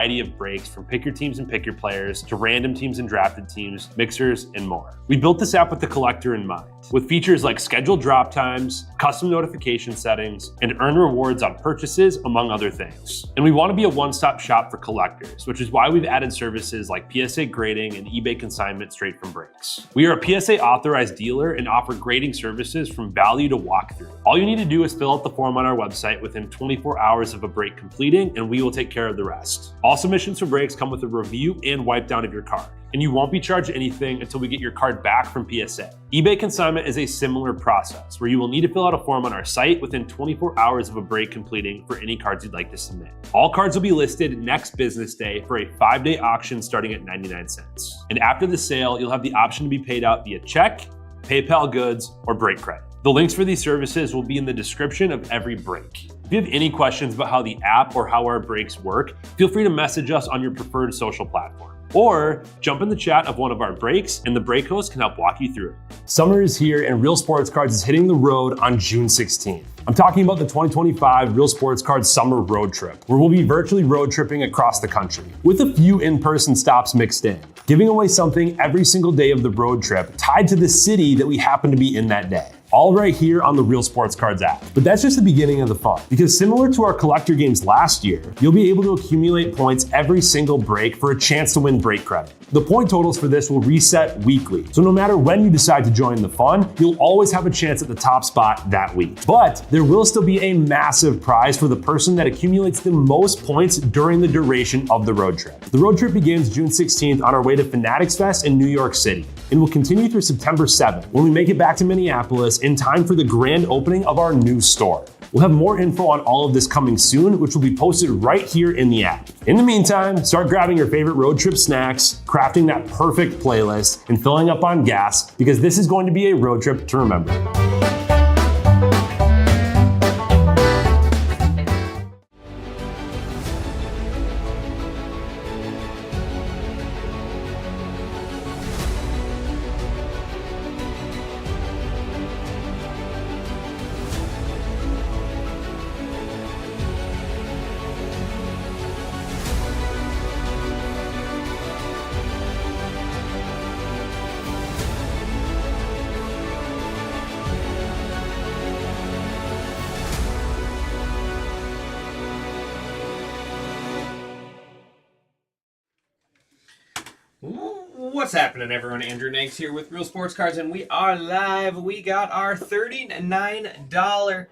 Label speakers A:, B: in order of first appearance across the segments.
A: variety of brakes from pick your teams and pick your players to random teams and drafted teams, mixers, and more. We built this app with the collector in mind, with features like scheduled drop times, custom notification settings, and earn rewards on purchases, among other things. And we want to be a one-stop shop for collectors, which is why we've added services like PSA grading and eBay consignment straight from Brakes. We are a PSA authorized dealer and offer grading services from value to walkthrough. All you need to do is fill out the form on our website within 24 hours of a break completing, and we will take care of the rest. All submissions for breaks come with a review and wipe down of your card, and you won't be charged anything until we get your card back from PSA. eBay consignment is a similar process where you will need to fill out a form on our site within 24 hours of a break completing for any cards you'd like to submit. All cards will be listed next business day for a 5-day auction starting at 99 cents. And after the sale, you'll have the option to be paid out via check, PayPal goods, or break credit. The links for these services will be in the description of every break. If you have any questions about how the app or how our breaks work, feel free to message us on your preferred social platform. Or jump in the chat of one of our breaks and the break host can help walk you through it. Summer is here and Real Sports Cards is hitting the road on June 16th. I'm talking about the 2025 Real Sports Cards Summer Road Trip, where we'll be virtually road tripping across the country, with a few in-person stops mixed in, giving away something every single day of the road trip tied to the city that we happen to be in that day. All right here on the Real Sports Cards app. But that's just the beginning of the fun, because similar to our collector games last year, you'll be able to accumulate points every single break for a chance to win break credit. The point totals for this will reset weekly, so no matter when you decide to join the fun, you'll always have a chance at the top spot that week. But there will still be a massive prize for the person that accumulates the most points during the duration of the road trip. The road trip begins June 16th on our way to Fanatics Fest in New York City, and will continue through September 7th when we make it back to Minneapolis in time for the grand opening of our new store. We'll have more info on all of this coming soon, which will be posted right here in the app. In the meantime, start grabbing your favorite road trip snacks, crafting that perfect playlist, and filling up on gas, because this is going to be a road trip to remember.
B: What's happening, everyone? Andrew Nags here with Real Sports Cards, and we are live. We got our $39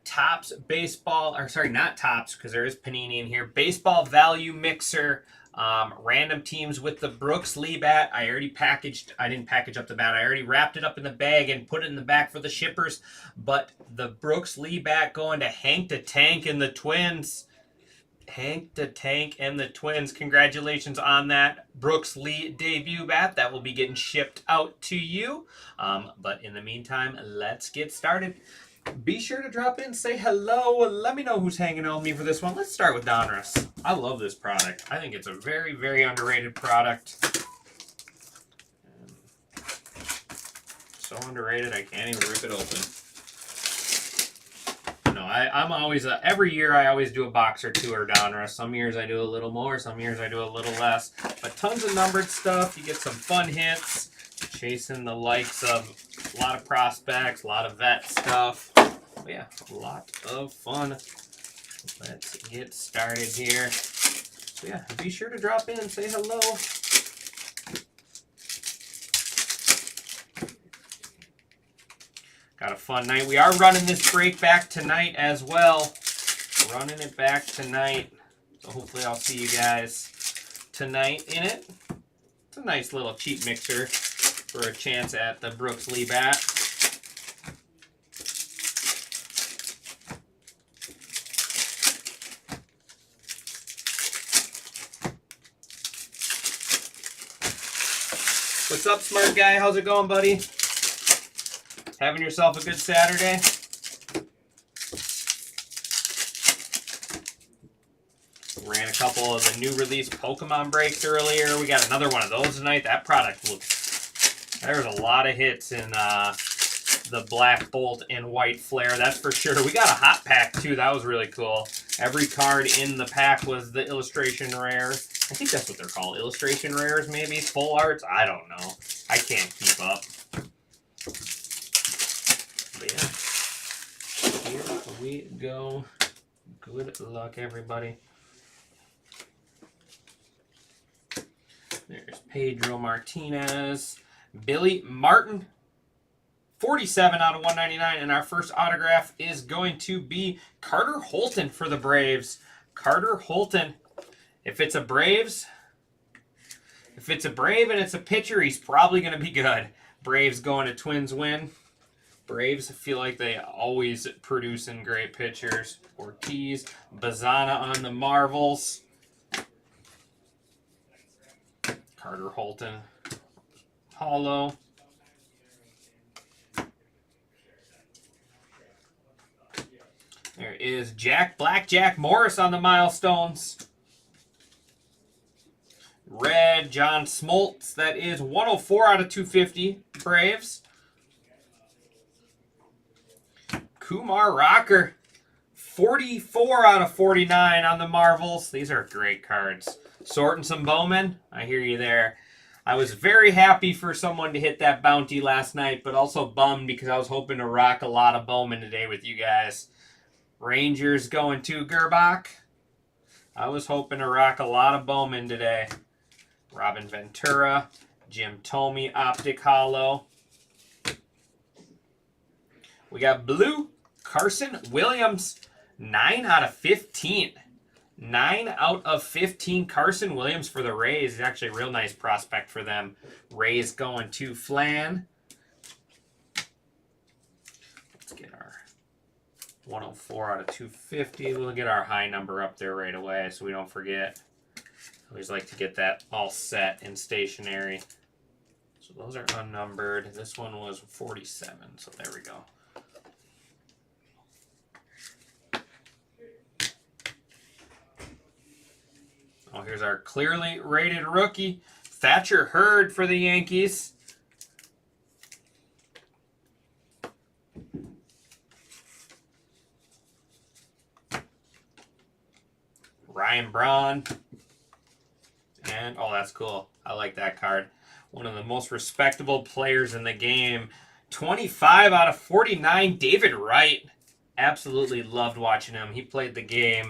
B: Topps baseball, or sorry, not Topps, because there is Panini in here, baseball value mixer, random teams with the Brooks Lee bat. I didn't package up the bat. I already wrapped it up in the bag and put it in the back for the shippers, but the Brooks Lee bat going to Hank the Tank and the Twins. Hank the Tank and the Twins. Congratulations on that Brooks Lee debut bat. That will be getting shipped out to you. But in the meantime, let's get started. Be sure to drop in, say hello. Let me know who's hanging out with me for this one. Let's start with Donruss. I love this product. I think it's a very, very underrated product. So underrated, I can't even rip it open. I'm always, every year I always do a box or two or Donruss. Some years I do a little more, some years I do a little less. But tons of numbered stuff. You get some fun hits. Chasing the likes of a lot of prospects, a lot of vet stuff. But yeah, a lot of fun. Let's get started here. So yeah, be sure to drop in and say hello. Got a fun night. We are running this break back tonight as well. Running it back tonight. So hopefully I'll see you guys tonight in it. It's a nice little cheap mixer for a chance at the Brooks Lee bat. What's up, smart guy? How's it going, buddy? Having yourself a good Saturday? Ran a couple of the new release Pokemon breaks earlier. We got another one of those tonight. That product looks... There's a lot of hits in the Black Bolt and White Flare, that's for sure. We got a hot pack, too. That was really cool. Every card in the pack was the illustration rare. I think that's what they're called. Illustration rares, maybe? Full arts? I don't know. I can't keep up. But yeah. Here we go. Good luck, everybody. There's Pedro Martinez. Billy Martin. 47 out of 199. And our first autograph is going to be Carter Holton for the Braves. Carter Holton. If it's a Brave and it's a pitcher, he's probably going to be good. Braves going to Twins win. Braves feel like they always produce in great pitchers. Ortiz, Bazana on the Marvels. Carter Holton. Hollow. There is Blackjack Morris on the Milestones. Red John Smoltz. That is 104 out of 250. Braves. Kumar Rocker. 44 out of 49 on the Marvels. These are great cards. Sorting some Bowman. I hear you there. I was very happy for someone to hit that bounty last night, but also bummed because I was hoping to rock a lot of Bowman today with you guys. Rangers going to Gerbach. I was hoping to rock a lot of Bowman today. Robin Ventura. Jim Thome, Optic Hollow. We got blue. Carson Williams. 9 out of 15. 9 out of 15 Carson Williams for the Rays. He's actually a real nice prospect for them. Rays going to Flan. Let's get our 104 out of 250. We'll get our high number up there right away so we don't forget. I always like to get that all set in stationery. So those are unnumbered. This one was 47, so there we go. Oh, here's our clearly rated rookie, Thatcher Hurd for the Yankees. Ryan Braun. And, oh, that's cool. I like that card. One of the most respectable players in the game. 25 out of 49, David Wright. Absolutely loved watching him. He played the game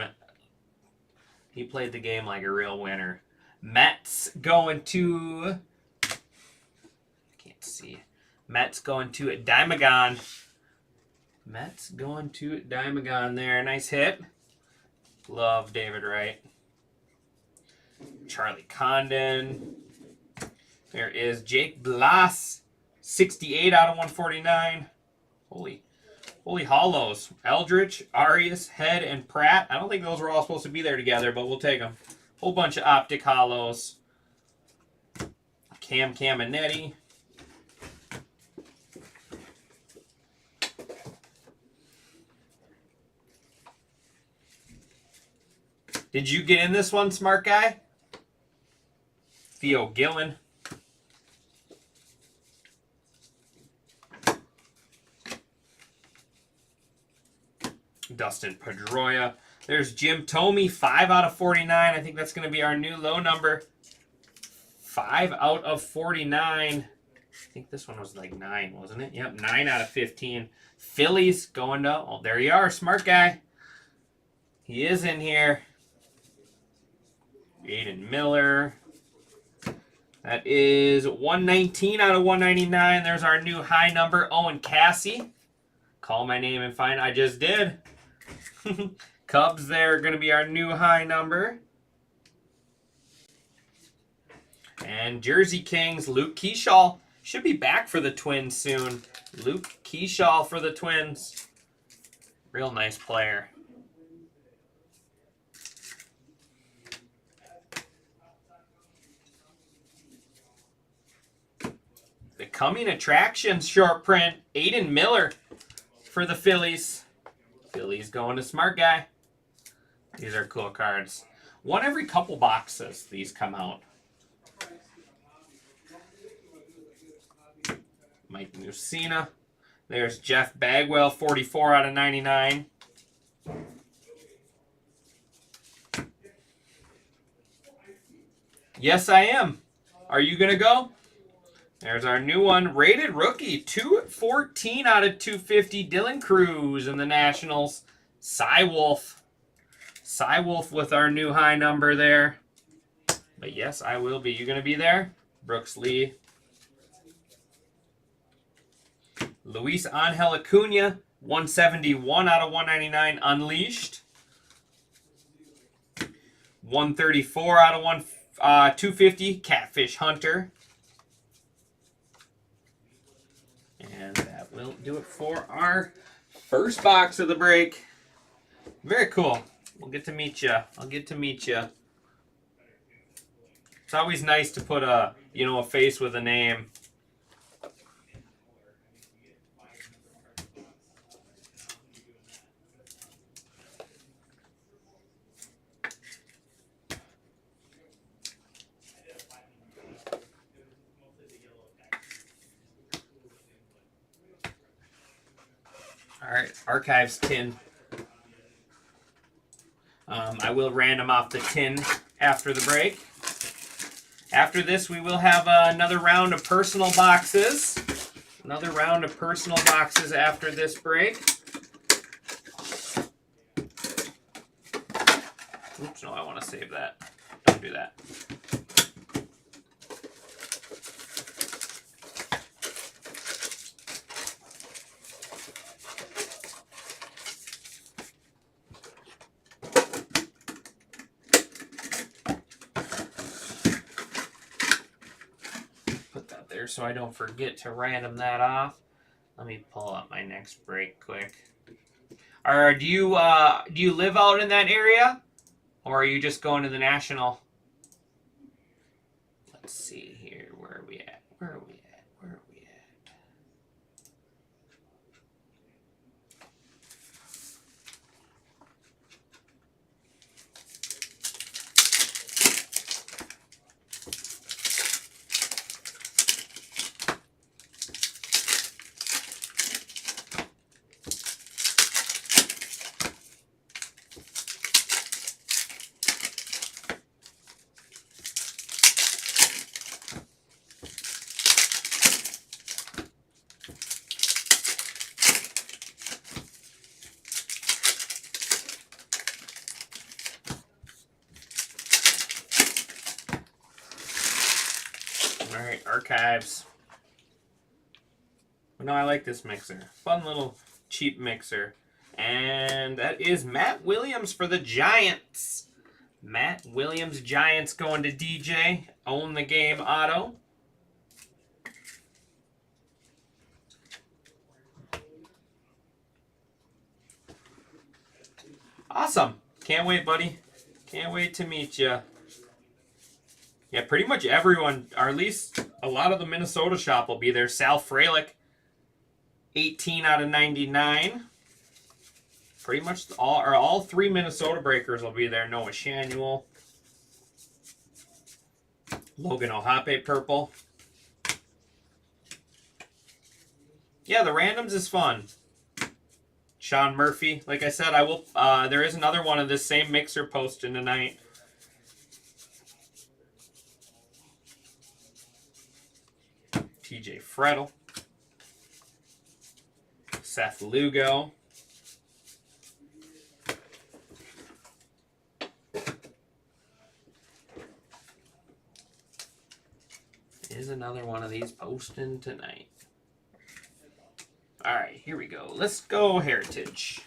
B: like a real winner. Mets going to... I can't see. Mets going to Dimagon. Mets going to Dimagon there. Nice hit. Love David Wright. Charlie Condon. There is Jake Blas. 68 out of 149. Holy hollows. Eldritch, Arias, Head, and Pratt. I don't think those were all supposed to be there together, but we'll take them. Whole bunch of optic hollows. Cam Caminetti. Did you get in this one, smart guy? Theo Gillen. Dustin Pedroia. There's Jim Thome, 5 out of 49. I think that's going to be our new low number. 5 out of 49. I think this one was like 9, wasn't it? Yep, 9 out of 15. Phillies going to... Oh, there you are, smart guy. He is in here. Aiden Miller. That is 119 out of 199. There's our new high number, Owen Cassie. Call my name and find... I just did. Cubs there are going to be our new high number. And Jersey Kings, Luke Keyshaw. Should be back for the Twins soon. Luke Keyshaw for the Twins. Real nice player. The coming attractions short print, Aiden Miller for the Phillies. Phillies going to smart guy. These are cool cards. One every couple boxes these come out. Mike Mussina. There's Jeff Bagwell, 44 out of 99. Yes, I am. Are you going to go? There's our new one. Rated rookie. 214 out of 250. Dylan Cruz in the Nationals. Cy Wolf. Cy Wolf with our new high number there. But yes, I will be. You going to be there? Brooks Lee. Luis Angel Acuna. 171 out of 199. Unleashed. 134 out of 250. Catfish Hunter. And that will do it for our first box of the break. Very cool. We'll get to meet you. I'll get to meet you. It's always nice to put a face with a name. All right, Archives tin. I will random off the tin after the break. After this, we will have another round of personal boxes. Another round of personal boxes after this break. Oops, no, I want to save that. Don't do that. So I don't forget to random that off. Let me pull up my next break quick. Do you live out in that area, or are you just going to the National? Let's see here. Where are we at? Where are we at? Where are we at? All right, Archives. No, I like this mixer. Fun little cheap mixer. And that is Matt Williams for the Giants. Matt Williams, Giants going to DJ. Own the game auto. Awesome. Can't wait, buddy. Can't wait to meet you. Yeah, pretty much everyone, or at least a lot of the Minnesota shop will be there. Sal Frelick, 18 out of 99. Pretty much all three Minnesota breakers will be there. Noah Shanuel. Logan O'Hoppe, purple. Yeah, the randoms is fun. Sean Murphy. Like I said, I will. There is another one of this same mixer posting tonight. TJ Frettel. Seth Lugo. Is another one of these posting tonight. All right, here we go. Let's go Heritage.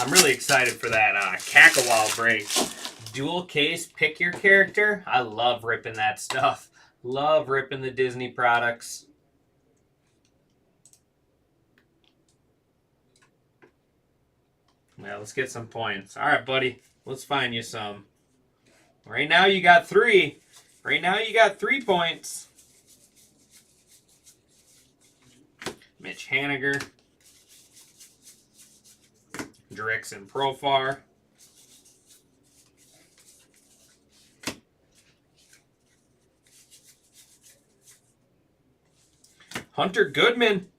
B: I'm really excited for that Kakawal break. Dual case, pick your character. I love ripping that stuff. Love ripping the Disney products. Well, let's get some points. All right, buddy. Let's find you some. Right now you got 3. Right now you got 3 points. Mitch Haniger. Drixon Profar. Hunter Goodman.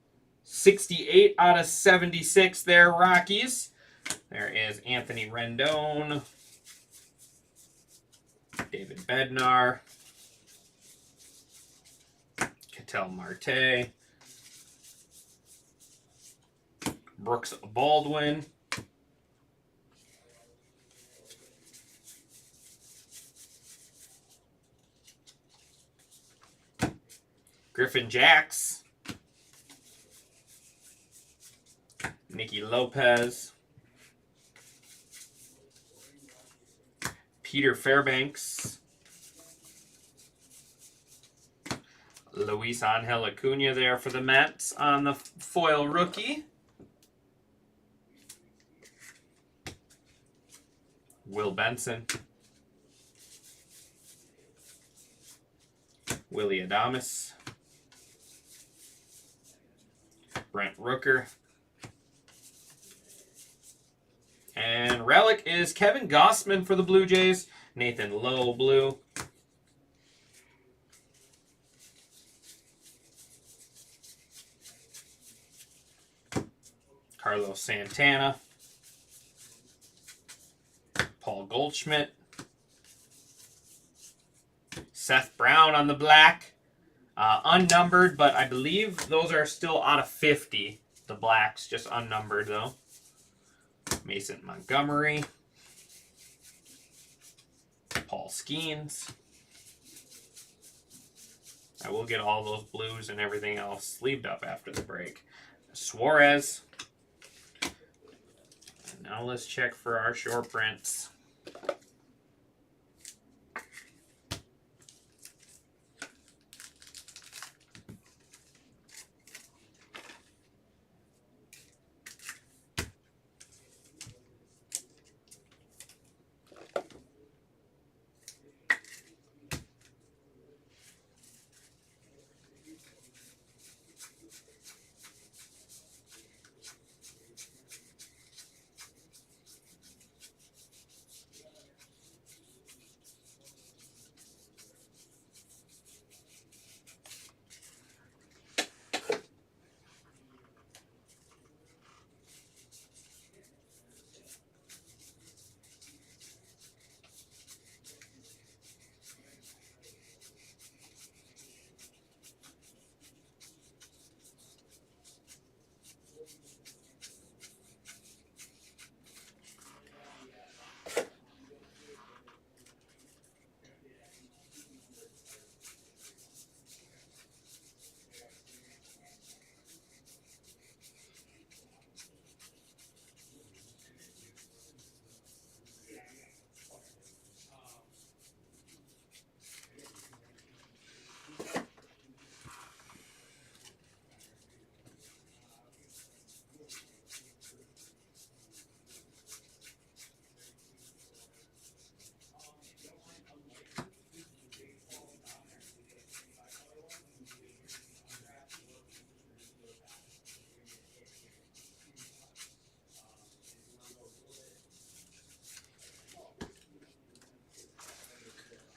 B: 68 out of 76 there, Rockies. There is Anthony Rendon. David Bednar. Ketel Marte. Brooks Baldwin. Griffin Jacks. Nicky Lopez. Peter Fairbanks. Luis Angel Acuna there for the Mets on the foil rookie. Will Benson. Willie Adames. Brent Rooker. And relic is Kevin Gossman for the Blue Jays. Nathan Lowe, blue. Carlos Santana. Paul Goldschmidt. Seth Brown on the black. Unnumbered, but I believe those are still out of 50. The blacks, just unnumbered though. Mason Montgomery. Paul Skeens. I will get all those blues and everything else sleeved up after the break. Suarez. And now let's check for our short prints.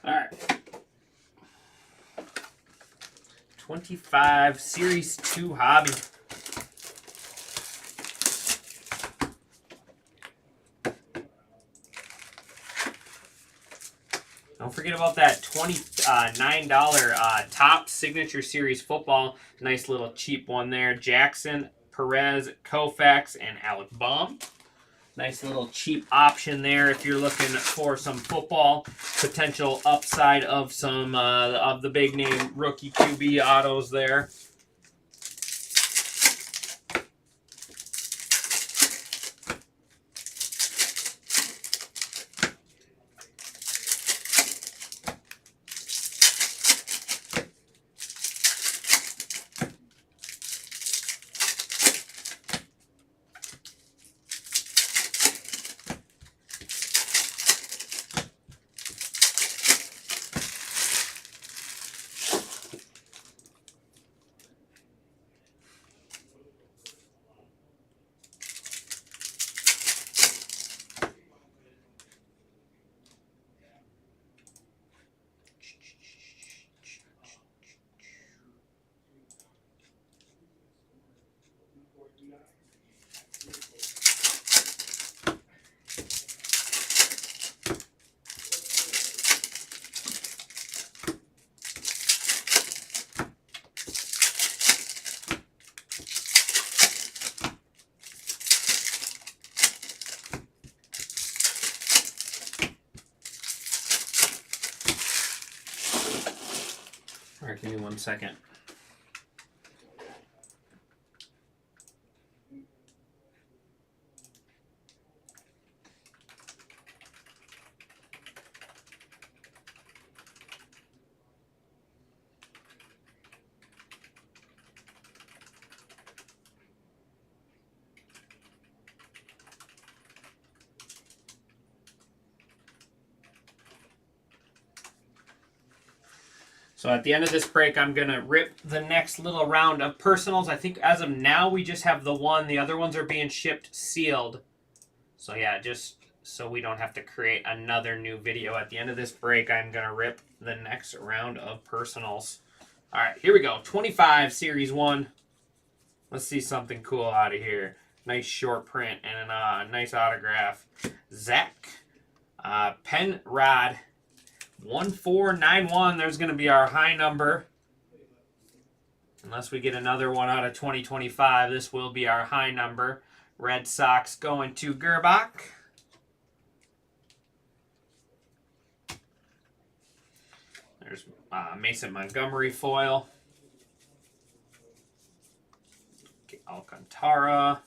B: All right. 25 Series 2 Hobby. Don't forget about that $29 top Signature Series football. Nice little cheap one there. Jackson, Perez, Koufax, and Alec Baum. Nice little cheap option there if you're looking for some football potential upside of some of the big name rookie QB autos there. All right, give me 1 second. So at the end of this break, I'm going to rip the next little round of personals. I think as of now, we just have the one. The other ones are being shipped sealed. So yeah, just so we don't have to create another new video. At the end of this break, I'm going to rip the next round of personals. All right, here we go. 25 Series 1. Let's see something cool out of here. Nice short print and a nice autograph. Zach Penrod. 1491, there's going to be our high number. Unless we get another one out of 2025, this will be our high number. Red Sox going to Gerbach. There's Mason Montgomery foil. Alcantara.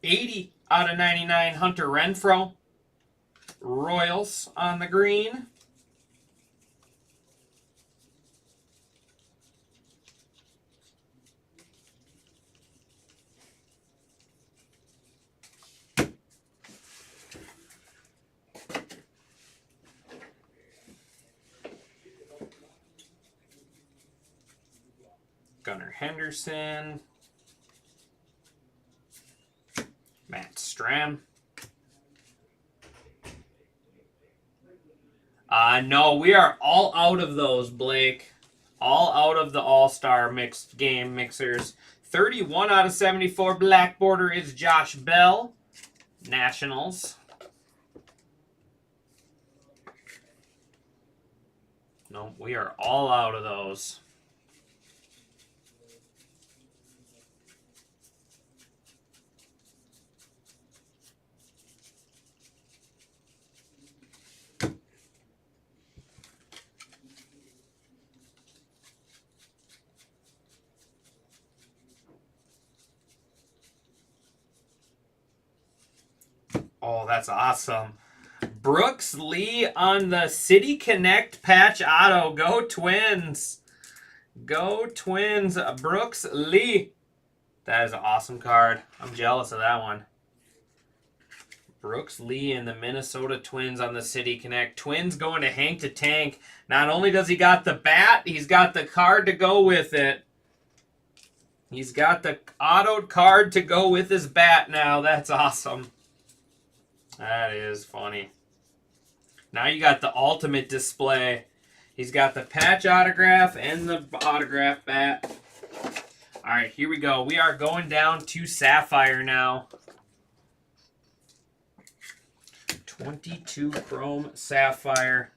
B: $80 out of 99, Hunter Renfroe. Royals on the green. Gunnar Henderson. Matt Stram. No, we are all out of those, Blake. All out of the All-Star mixed game mixers. 31 out of 74 black border is Josh Bell. Nationals. No, we are all out of those. Oh, that's awesome. Brooks Lee on the City Connect patch auto. Go Twins. Go Twins. Brooks Lee. That is an awesome card. I'm jealous of that one. Brooks Lee and the Minnesota Twins on the City Connect. Twins going to Hank to Tank. Not only does he got the bat, he's got the card to go with it. He's got the autoed card to go with his bat now. That's awesome. That is funny. Now you got the ultimate display. He's got the patch autograph and the autograph bat. All right, here we go. We are going down to Sapphire now. 22 Chrome Sapphire.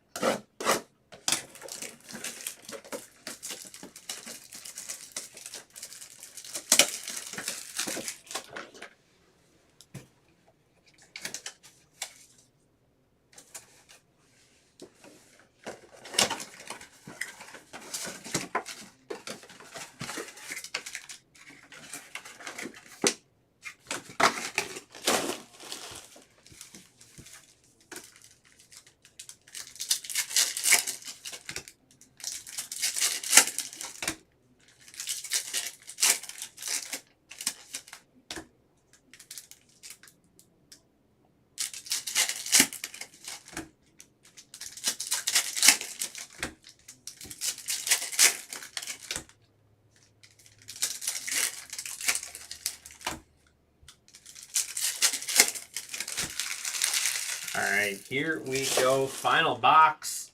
B: All right, here we go. Final box.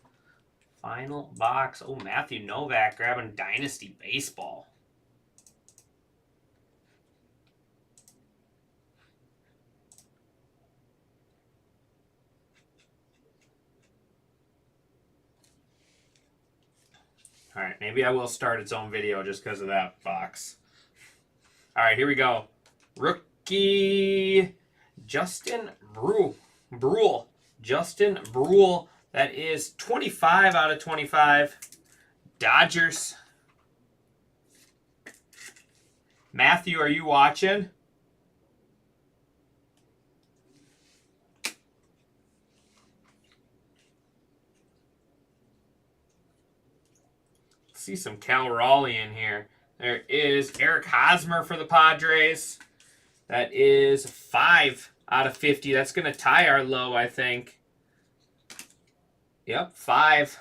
B: Final box. Oh, Matthew Novak grabbing Dynasty Baseball. All right, maybe I will start its own video just because of that box. All right, here we go. Rookie Justin Brule. Justin Brule. That is 25 out of 25. Dodgers. Matthew, are you watching? See some Cal Raleigh in here. There is Eric Hosmer for the Padres. That is 5 out of 50. That's going to tie our low, I think. Yep, 5.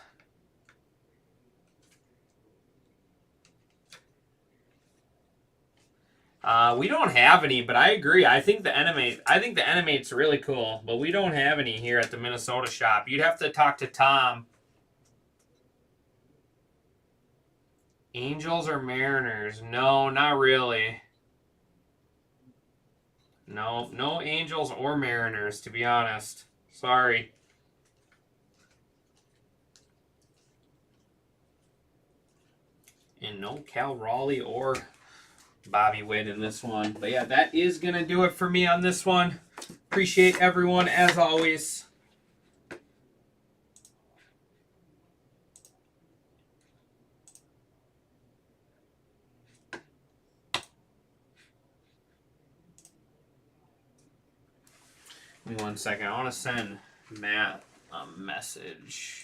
B: We don't have any, but I agree. I think the Animate's really cool, but we don't have any here at the Minnesota shop. You'd have to talk to Tom. Angels or Mariners? No, not really. No Angels or Mariners, to be honest. Sorry. And no Cal Raleigh or Bobby Witt in this one. But yeah, that is going to do it for me on this one. Appreciate everyone, as always. Give me 1 second. I want to send Matt a message.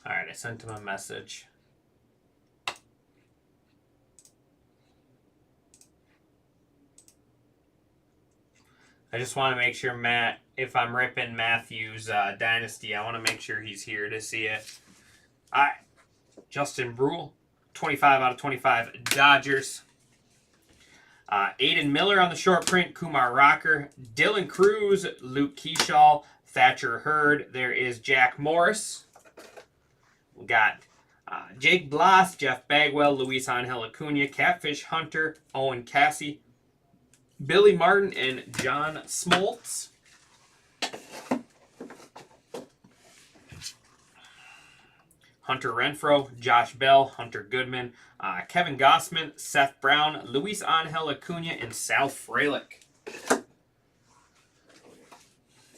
B: All right, I sent him a message. I just want to make sure, Matt, if I'm ripping Matthew's Dynasty, I want to make sure he's here to see it. All right, Justin Brule, 25 out of 25 Dodgers. Aiden Miller on the short print, Kumar Rocker, Dylan Cruz, Luke Keyshaw, Thatcher Hurd. There is Jack Morris. We got Jake Bloss, Jeff Bagwell, Luis Angel Acuna, Catfish Hunter, Owen Cassie, Billy Martin, and John Smoltz. Hunter Renfroe, Josh Bell, Hunter Goodman, Kevin Gossman, Seth Brown, Luis Angel Acuna, and Sal Frelick.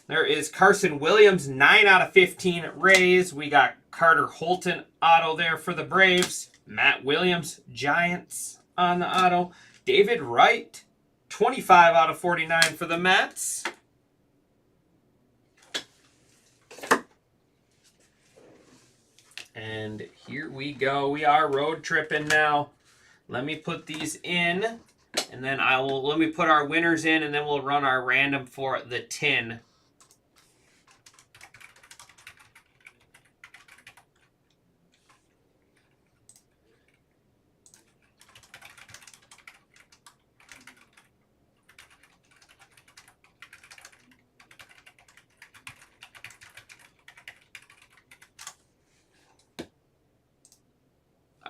B: There is Carson Williams, 9 out of 15 Rays. We got Carter Holton auto there for the Braves. Matt Williams, Giants on the auto. David Wright, 25 out of 49 for the Mets. And here we go. We are road tripping now. Let me put these in, and then let me put our winners in, and then we'll run our random for the tin.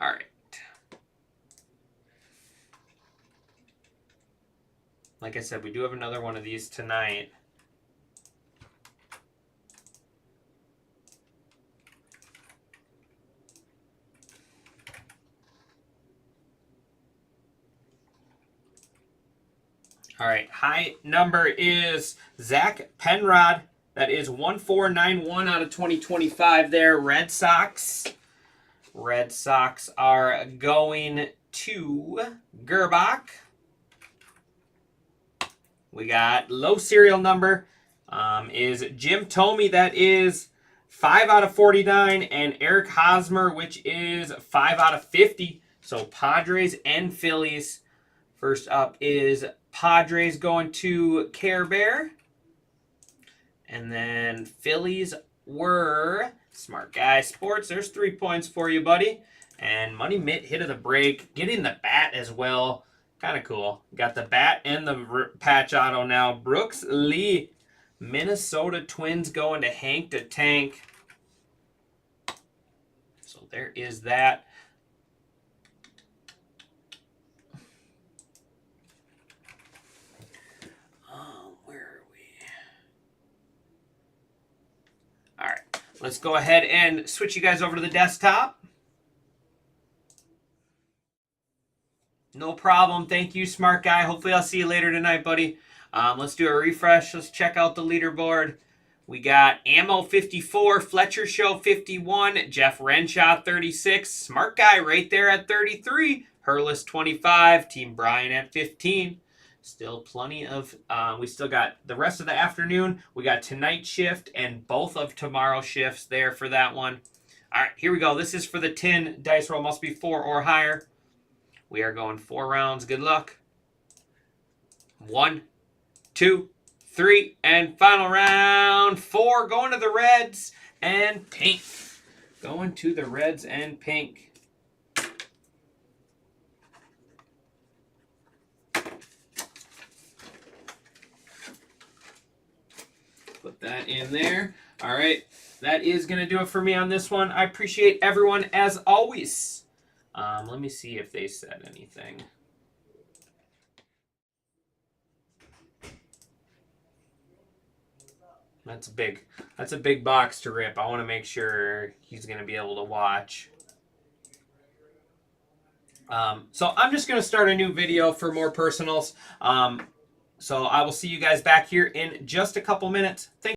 B: All right. Like I said, we do have another one of these tonight. All right, high number is Zach Penrod. That is 1491 out of 2025 there, Red Sox. Red Sox are going to Gerbach. We got low serial number is Jim Thome. That is 5 out of 49. And Eric Hosmer, which is 5 out of 50. So Padres and Phillies. First up is Padres going to Care Bear. And then Phillies were Smart Guy Sports. There's 3 points for you, buddy. And Money Mitt hit of the break, getting the bat as well. Kind of cool. Got the bat and the patch auto now. Brooks Lee, Minnesota Twins going to Hank to Tank. So there is that. Where are we? All right. Let's go ahead and switch you guys over to the desktop. No problem. Thank you, Smart Guy. Hopefully I'll see you later tonight, buddy. Let's do a refresh. Let's check out the leaderboard. We got Ammo 54, Fletcher Show 51, Jeff Renshaw 36, Smart Guy right there at 33, Hurlis 25, Team Brian at 15. Still plenty of, we still got the rest of the afternoon. We got tonight's shift and both of tomorrow's shifts there for that one. All right, here we go. This is for the 10 dice roll. Must be 4 or higher. We are going 4 rounds. Good luck. 1, 2, 3, and final round 4. Going to the Reds and pink. Going to the Reds and pink. Put that in there. All right. That is going to do it for me on this one. I appreciate everyone as always. Let me see if they said anything. That's big. That's a big box to rip. I want to make sure he's going to be able to watch. So I'm just going to start a new video for more personals. So I will see you guys back here in just a couple minutes. Thank